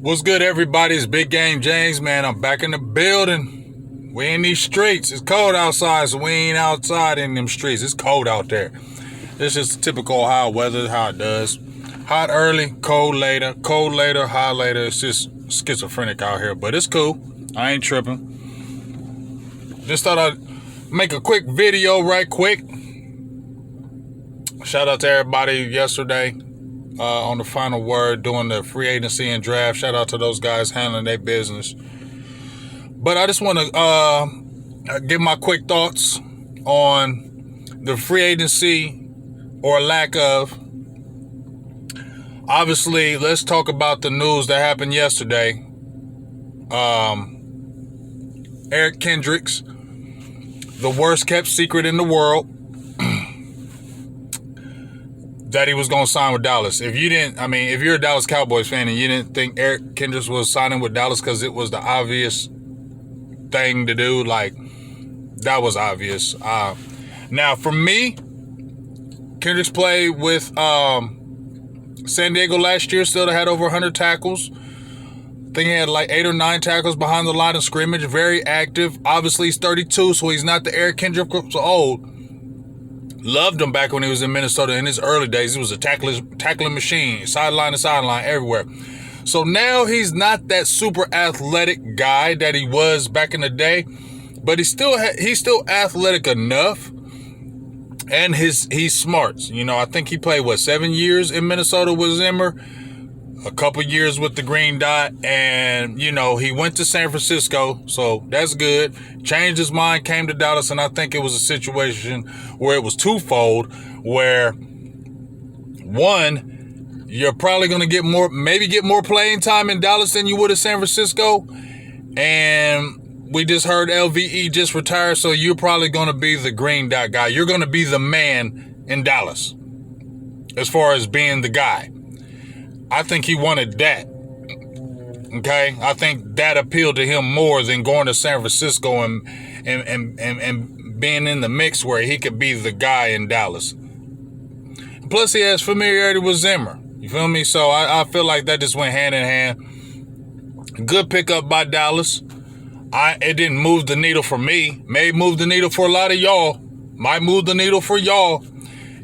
What's good, everybody? It's Big Game James, man. I'm back in the building. We in these streets. It's cold outside, so we ain't outside in them streets. It's cold out there. It's just typical Ohio weather, how it does. Hot early, cold later, hot later. It's just schizophrenic out here, but it's cool. I ain't tripping. Just thought I'd make a quick video right quick. Shout out to everybody yesterday. On the final word doing the free agency and draft. Shout out to those guys handling their business. But I just want to give my quick thoughts on the free agency or lack of. Obviously, let's talk about the news that happened yesterday. Eric Kendricks, the worst kept secret in the world, that he was going to sign with Dallas. If you're a Dallas Cowboys fan and you didn't think Eric Kendricks was signing with Dallas because it was the obvious thing to do, like, that was obvious. Now, for me, Kendricks played with San Diego last year, still had over 100 tackles. I think he had like 8 or 9 tackles behind the line of scrimmage, very active. Obviously, he's 32, so he's not the Eric Kendricks old. Loved him back when he was in Minnesota in his early days. He was a tackling machine, sideline to sideline, everywhere. So now he's not that super athletic guy that he was back in the day, but he's still athletic enough, and he's smart. You know, I think he played 7 years in Minnesota with Zimmer, a couple years with the Green Dot, and he went to San Francisco, so that's good. Changed his mind, came to Dallas, and I think it was a situation where it was twofold, where one, you're probably going to get more playing time in Dallas than you would at San Francisco, and we just heard LVE just retired, so you're probably going to be the Green Dot guy. You're going to be the man in Dallas as far as being the guy. I think he wanted that. Okay, I think that appealed to him more than going to San Francisco and being in the mix where he could be the guy in Dallas. Plus, he has familiarity with Zimmer. You feel me? So I feel like that just went hand in hand. Good pickup by Dallas. It didn't move the needle for me. May move the needle for a lot of y'all. Might move the needle for y'all.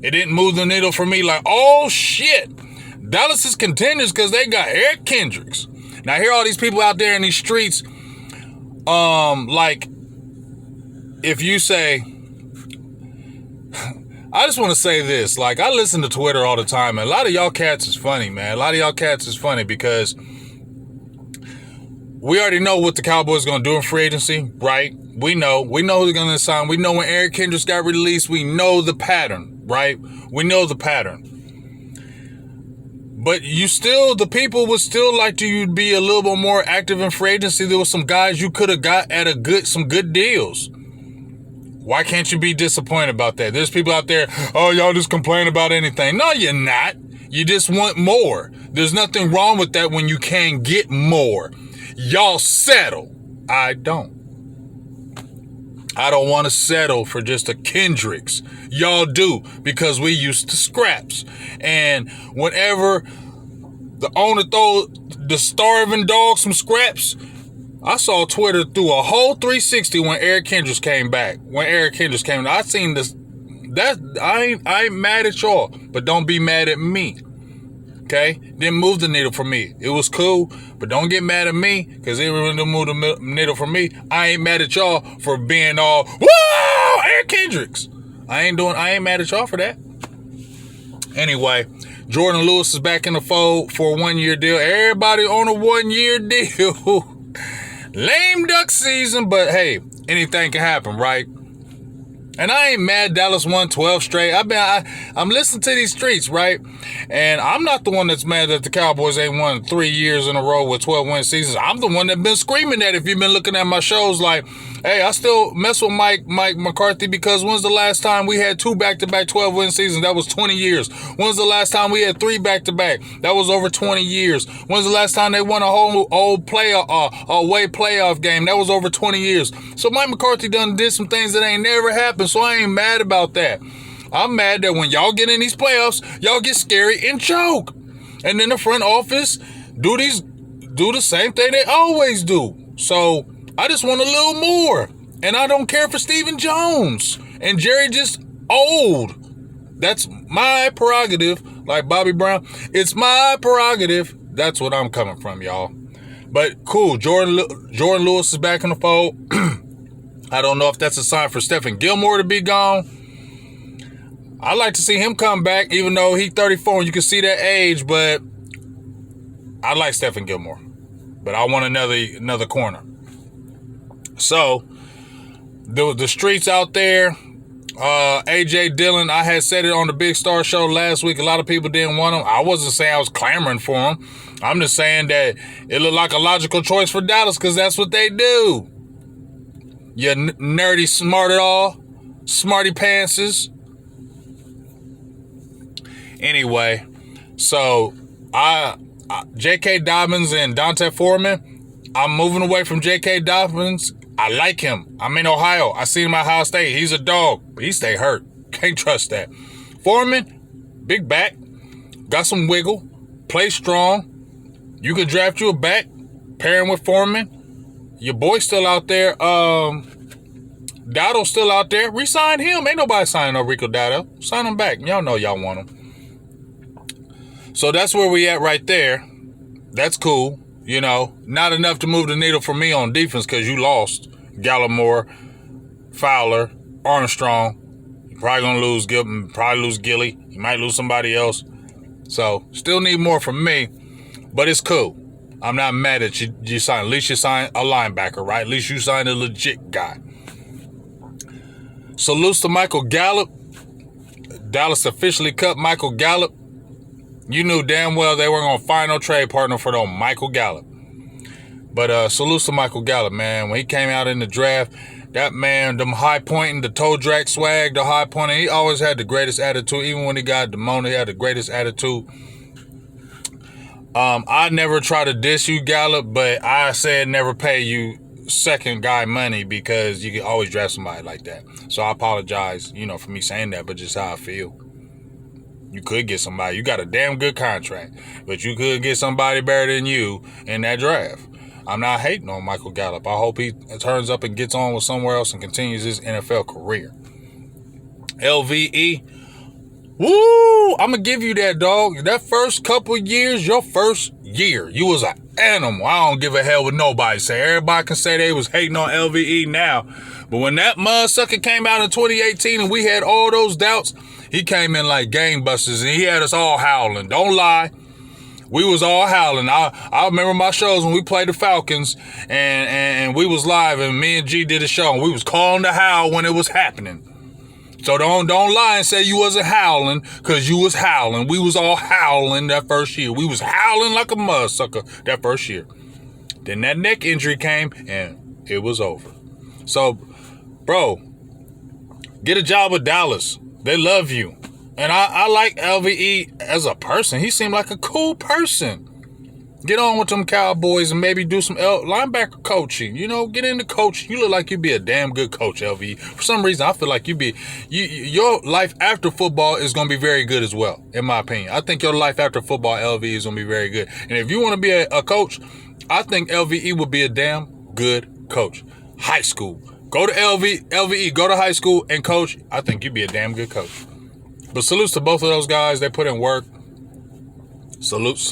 It didn't move the needle for me. Like, oh shit, Dallas is contenders because they got Eric Kendricks. Now, I hear all these people out there in these streets, like, if you say, I just want to say this, like, I listen to Twitter all the time, and a lot of y'all cats is funny, man. A lot of y'all cats is funny because we already know what the Cowboys are going to do in free agency, right? We know who they're going to sign. We know when Eric Kendricks got released. We know the pattern, right? We know the pattern. But the people would still like you to be a little bit more active in free agency. There were some guys you could have got at some good deals. Why can't you be disappointed about that? There's people out there, oh, y'all just complain about anything. No, you're not. You just want more. There's nothing wrong with that when you can get more. Y'all settle. I don't. I don't want to settle for just a Kendricks. Y'all do, because we used to scraps. And whenever the owner throw the starving dog some scraps, I saw Twitter through a whole 360 when Eric Kendricks came back. I seen this. I ain't mad at y'all, but don't be mad at me. Okay? Didn't move the needle for me. It was cool, but don't get mad at me because it didn't move the needle for me. I ain't mad at y'all for being all, whoa, Eric Kendricks. I ain't mad at y'all for that. Anyway, Jordan Lewis is back in the fold for a 1-year deal. Everybody on a 1-year deal. Lame duck season, but hey, anything can happen, right? And I ain't mad Dallas won 12 straight. I'm listening to these streets, right? And I'm not the one that's mad that the Cowboys ain't won 3 years in a row with 12-win seasons. I'm the one that's been screaming that if you've been looking at my shows like, hey, I still mess with Mike McCarthy because when's the last time we had 2 back-to-back 12-win seasons? That was 20 years. When's the last time we had 3 back-to-back? That was over 20 years. When's the last time they won a whole away playoff game? That was over 20 years. So Mike McCarthy did some things that ain't never happened, so I ain't mad about that. I'm mad that when y'all get in these playoffs, y'all get scary and choke. And then the front office do do the same thing they always do. So I just want a little more. And I don't care for Stephen Jones. And Jerry just old. That's my prerogative. Like Bobby Brown. It's my prerogative. That's what I'm coming from, y'all. But cool. Jordan Lewis is back in the fold. I don't know if that's a sign for Stephen Gilmore to be gone. I like to see him come back, even though he's 34 and you can see that age. But I like Stephen Gilmore. But I want another corner. So the streets out there, AJ Dillon, I had said it on the Big Star Show last week. A lot of people didn't want him. I wasn't saying I was clamoring for him. I'm just saying that it looked like a logical choice for Dallas because that's what they do. You nerdy smarty pantses. Anyway, so J.K. Dobbins and Dante Foreman, I'm moving away from J.K. Dobbins. I like him. I'm in Ohio. I seen him at Ohio State. He's a dog, but he stay hurt. Can't trust that. Foreman, big back, got some wiggle, play strong. You could draft you a back, pair him with Foreman. Your boy's still out there. Dowdle's still out there. Resign him. Ain't nobody signing no Rico Dowdle. Sign him back. Y'all know y'all want him. So that's where we at right there. That's cool. You know, not enough to move the needle for me on defense because you lost Gallimore, Fowler, Armstrong. You're probably going to lose probably lose Gilly. You might lose somebody else. So still need more from me, but it's cool. I'm not mad at you signed. At least you signed a linebacker, right? At least you signed a legit guy. Salutes to Michael Gallup. Dallas officially cut Michael Gallup. You knew damn well they weren't going to find no trade partner for no Michael Gallup. But salutes to Michael Gallup, man. When he came out in the draft, that man, them high pointing, the toe drag swag, the high pointing, he always had the greatest attitude. Even when he got demoted, he had the greatest attitude. I never try to diss you, Gallup, but I said never pay you second guy money because you can always draft somebody like that. So I apologize, for me saying that, but just how I feel. You could get somebody. You got a damn good contract, but you could get somebody better than you in that draft. I'm not hating on Michael Gallup. I hope he turns up and gets on with somewhere else and continues his NFL career. LVE. Woo! I'm going to give you that, dog. That first couple years, your first year, you was an animal. I don't give a hell what nobody say. Everybody can say they was hating on LVE now. But when that mudsucker came out in 2018 and we had all those doubts, he came in like gangbusters and he had us all howling. Don't lie. We was all howling. I remember my shows when we played the Falcons and we was live and me and G did a show and we was calling the howl when it was happening. So don't lie and say you wasn't howling because you was howling. We was all howling that first year. We was howling like a mudsucker that first year. Then that neck injury came and it was over. So, bro, get a job with Dallas. They love you. And I like LVE as a person. He seemed like a cool person. Get on with them Cowboys and maybe do some linebacker coaching. Get into coaching. You look like you'd be a damn good coach, LVE. For some reason, I feel like your life after football is going to be very good as well, in my opinion. I think your life after football, LVE, is going to be very good. And if you want to be a coach, I think LVE would be a damn good coach. High school. Go to LVE, go to high school and coach. I think you'd be a damn good coach. But salutes to both of those guys. They put in work. Salutes.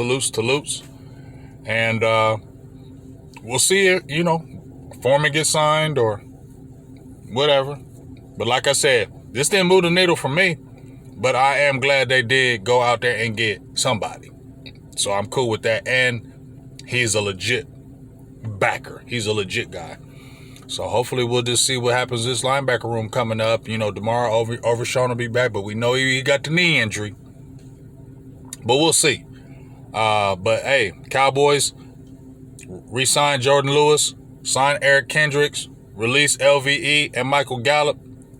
And we'll see it, Foreman gets signed or whatever. But like I said, this didn't move the needle for me. But I am glad they did go out there and get somebody. So I'm cool with that. And he's a legit backer. He's a legit guy. So hopefully we'll just see what happens this linebacker room coming up. Tomorrow Overshawn will be back, but we know he got the knee injury. But we'll see. But hey, Cowboys re-sign Jordan Lewis, sign Eric Kendricks, release LVE and Michael Gallup,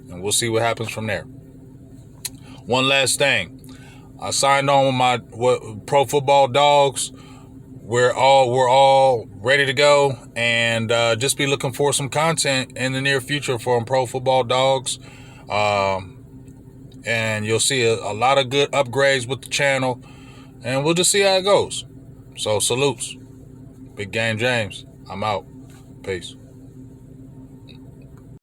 and we'll see what happens from there. One last thing. I signed on with my Pro Football Dogs. We're all ready to go, and just be looking for some content in the near future from Pro Football Dogs. And you'll see a lot of good upgrades with the channel, and we'll just see how it goes. So salutes. Big Game James, I'm out. Peace.